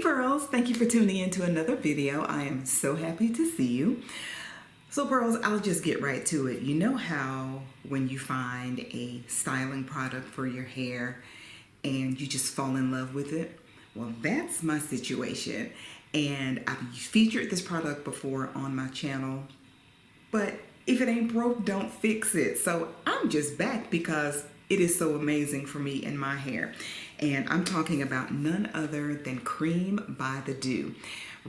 Pearls, thank you for tuning in to another video. I am so happy to see you. So Pearls, I'll just get right to it. You know how when you find a styling product for your hair and you just fall in love with it? Well, that's my situation. And I've featured this product before on my channel, but if it ain't broke, don't fix it. So I'm just back because it is so amazing for me and my hair. And I'm talking about none other than Cream by the DOUX.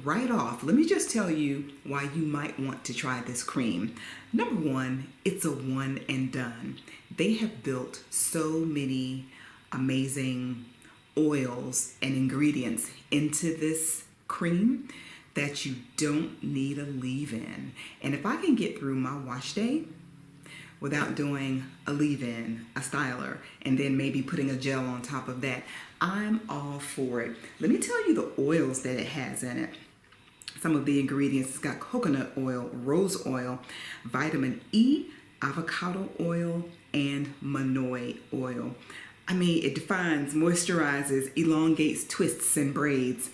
Right off, let me just tell you why you might want to try this cream. Number one, it's a one and done. They have built so many amazing oils and ingredients into this cream that you don't need a leave-in. And if I can get through my wash day without doing a leave-in, a styler, and then maybe putting a gel on top of that, I'm all for it. Let me tell you the oils that it has in it. Some of the ingredients, it's got coconut oil, rose oil, vitamin E, avocado oil, and manoi oil. I mean, it defines, moisturizes, elongates, twists, and braids.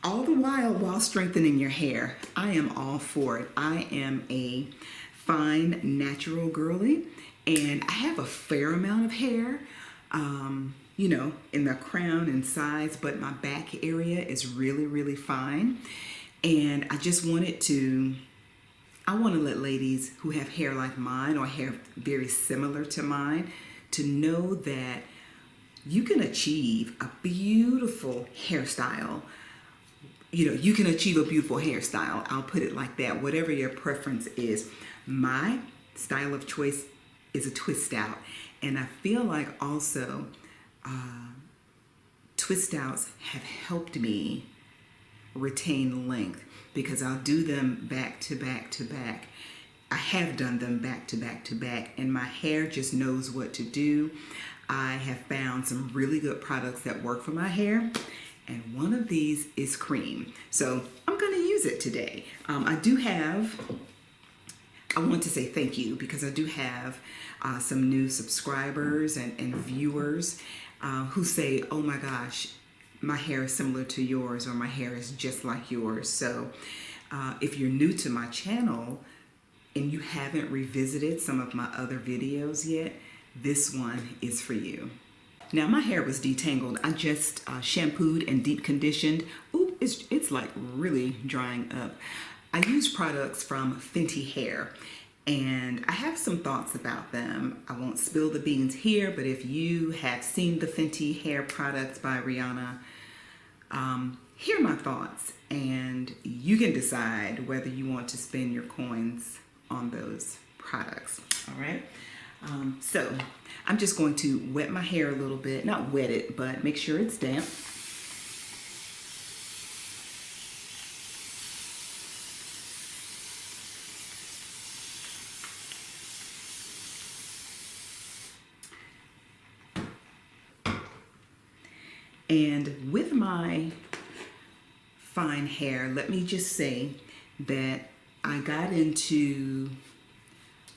All the while strengthening your hair. I am all for it. I am a fine, natural girly, and I have a fair amount of hair, you know, in the crown and sides, but my back area is really, really fine. And I just wanted to, I want to let ladies who have hair like mine or hair very similar to mine to know that you can achieve a beautiful hairstyle. You know, you can achieve a beautiful hairstyle. I'll put it like that, whatever your preference is. My style of choice is a twist out. And I feel like also twist outs have helped me retain length because I'll do them back to back to back. I have done them back to back to back, and my hair just knows what to do. I have found some really good products that work for my hair, and one of these is Cream. So I'm going to use it today. I want to say thank you because I do have some new subscribers and viewers who say, oh my gosh, my hair is similar to yours, or my hair is just like yours. So if you're new to my channel and you haven't revisited some of my other videos yet, this one is for you. Now my hair was detangled. I just shampooed and deep conditioned. Ooh, it's like really drying up. I use products from Fenty Hair, and I have some thoughts about them. I won't spill the beans here, but if you have seen the Fenty Hair products by Rihanna, hear my thoughts, and you can decide whether you want to spend your coins on those products, all right? So I'm just going to wet my hair a little bit, not wet it, but make sure it's damp. And with my fine hair, let me just say that I got into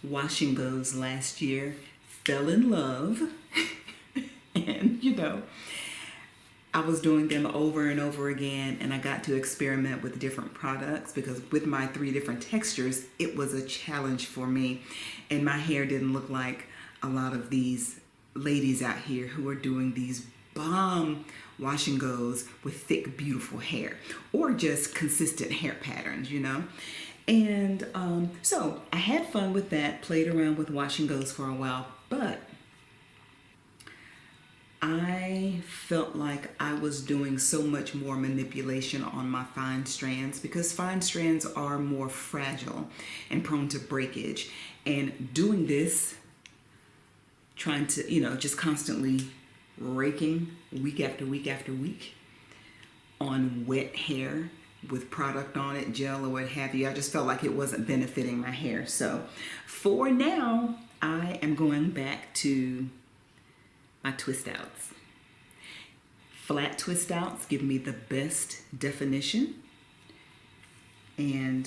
washing those last year, fell in love, and you know, I was doing them over and over again, and I got to experiment with different products because with my 3 different textures, it was a challenge for me, and my hair didn't look like a lot of these ladies out here who are doing these bomb wash and goes with thick, beautiful hair, or just consistent hair patterns, you know. And so I had fun with that, played around with wash and goes for a while, but I felt like I was doing so much more manipulation on my fine strands because fine strands are more fragile and prone to breakage. And doing this, trying to, you know, just constantly raking week after week after week on wet hair with product on it, gel or what have you, I just felt like it wasn't benefiting my hair. So for now, I am going back to my twist outs. Flat twist outs give me the best definition, and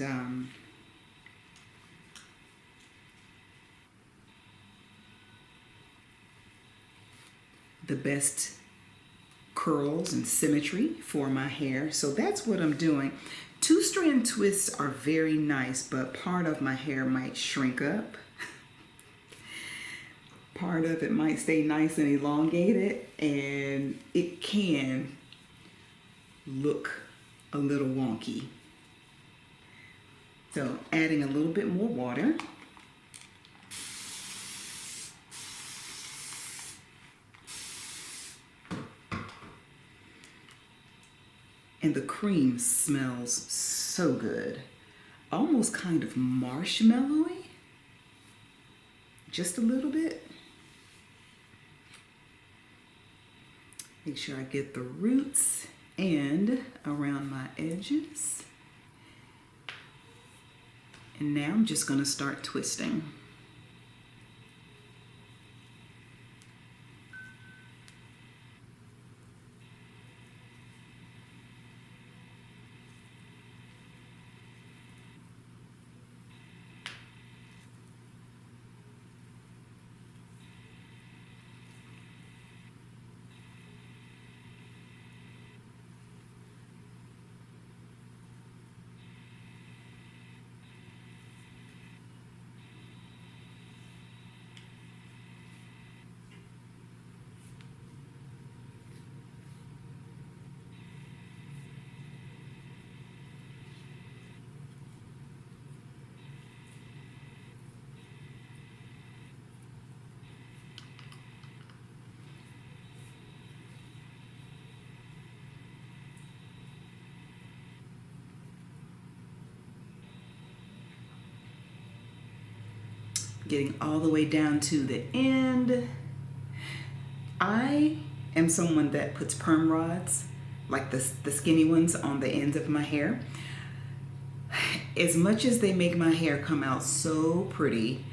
the best curls and symmetry for my hair. So that's what I'm doing. Two-strand twists are very nice, but part of my hair might shrink up. Part of it might stay nice and elongated, and it can look a little wonky. So adding a little bit more water. And the cream smells so good. Almost kind of marshmallowy. Just a little bit. Make sure I get the roots and around my edges. And now I'm just going to start twisting. Getting all the way down to the end. I am someone that puts perm rods, like the skinny ones, on the ends of my hair. As much as they make my hair come out so pretty,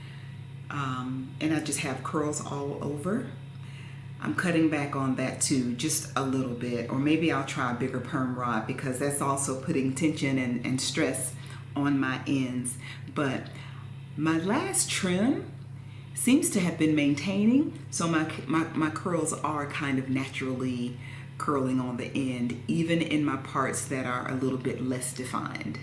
and I just have curls all over, I'm cutting back on that too, just a little bit. Or maybe I'll try a bigger perm rod, because that's also putting tension and stress on my ends. But my last trim seems to have been maintaining, so my curls are kind of naturally curling on the end, even in my parts that are a little bit less defined.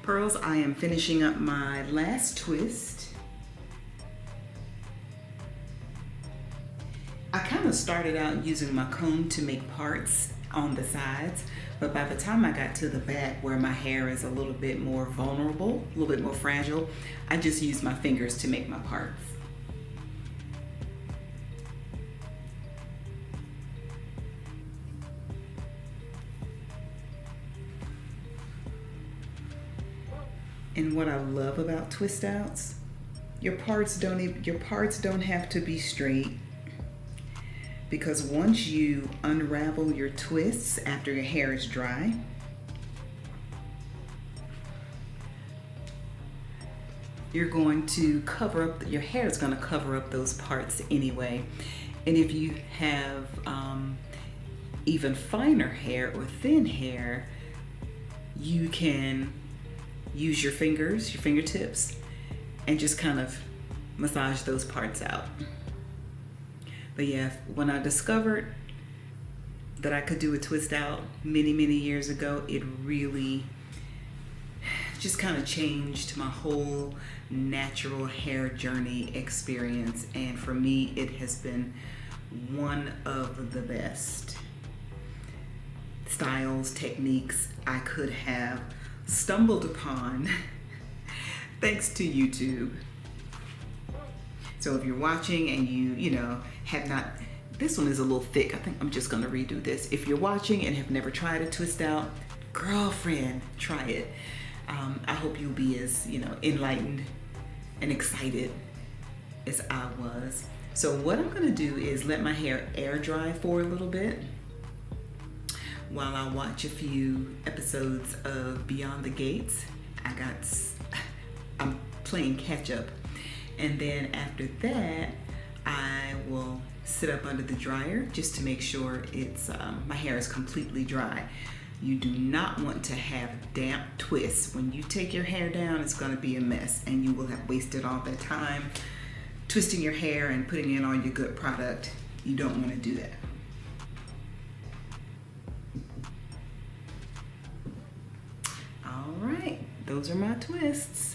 Pearls, I am finishing up my last twist. I kind of started out using my comb to make parts on the sides, but by the time I got to the back where my hair is a little bit more vulnerable, a little bit more fragile, I just used my fingers to make my parts. And what I love about twist outs, your parts don't have to be straight, because once you unravel your twists after your hair is dry, you're going to cover up, your hair is going to cover up those parts anyway. And if you have even finer hair or thin hair, you can use your fingers, your fingertips, and just kind of massage those parts out. But yeah, when I discovered that I could do a twist out many years ago, it really just kind of changed my whole natural hair journey experience. And for me, it has been one of the best styles, techniques I could have stumbled upon thanks to YouTube. So if you're watching and you know, have not, this one is a little thick. I think I'm just gonna redo this. If you're watching and have never tried a twist out, girlfriend, try it. I hope you'll be as, you know, enlightened and excited as I was. So what I'm gonna do is let my hair air dry for a little bit while I watch a few episodes of Beyond the Gates. I'm playing catch up. And then after that, I will sit up under the dryer just to make sure it's my hair is completely dry. You do not want to have damp twists. When you take your hair down, it's gonna be a mess and you will have wasted all that time twisting your hair and putting in all your good product. You don't wanna do that. All right, those are my twists.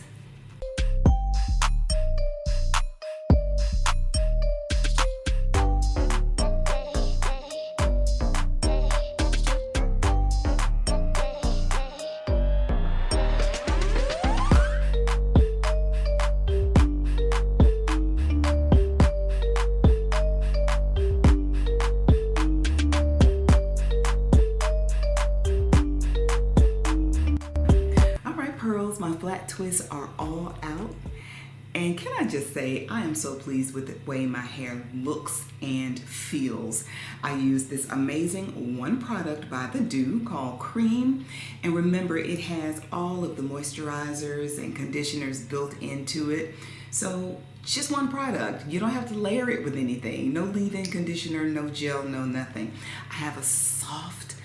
Pearls, my flat twists are all out, and can I just say I am so pleased with the way my hair looks and feels. I use this amazing one product by the DOUX called C.R.E.A.M, and remember, it has all of the moisturizers and conditioners built into it, so just one product. You don't have to layer it with anything. No leave-in conditioner, no gel, no nothing. I have a soft,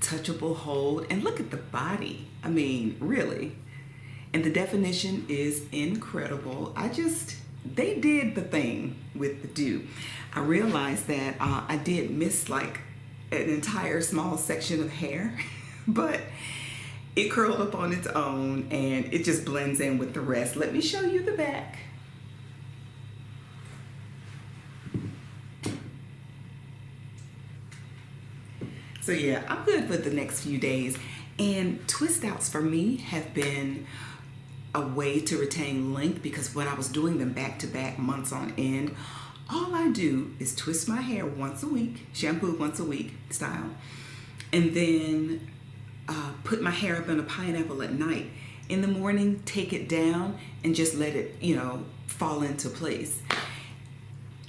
touchable hold, and look at the body. I mean, really. And the definition is incredible. They did the thing with the DOUX. I realized that I did miss like an entire small section of hair, but it curled up on its own and it just blends in with the rest. Let me show you the back. So yeah, I'm good for the next few days. And twist outs for me have been a way to retain length, because when I was doing them back to back months on end, all I do is twist my hair once a week, shampoo once a week style, and then put my hair up in a pineapple at night. In the morning, take it down and just let it, you know, fall into place.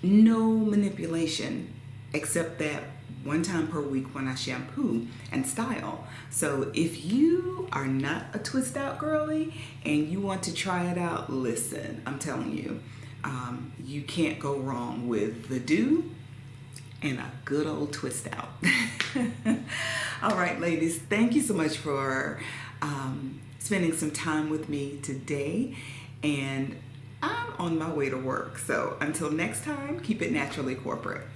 No manipulation, except that one time per week when I shampoo and style. So if you are not a twist out girly and you want to try it out, listen, I'm telling you, you can't go wrong with the DOUX and a good old twist out. All right, ladies, thank you so much for spending some time with me today, and I'm on my way to work. So until next time, keep it naturally corporate.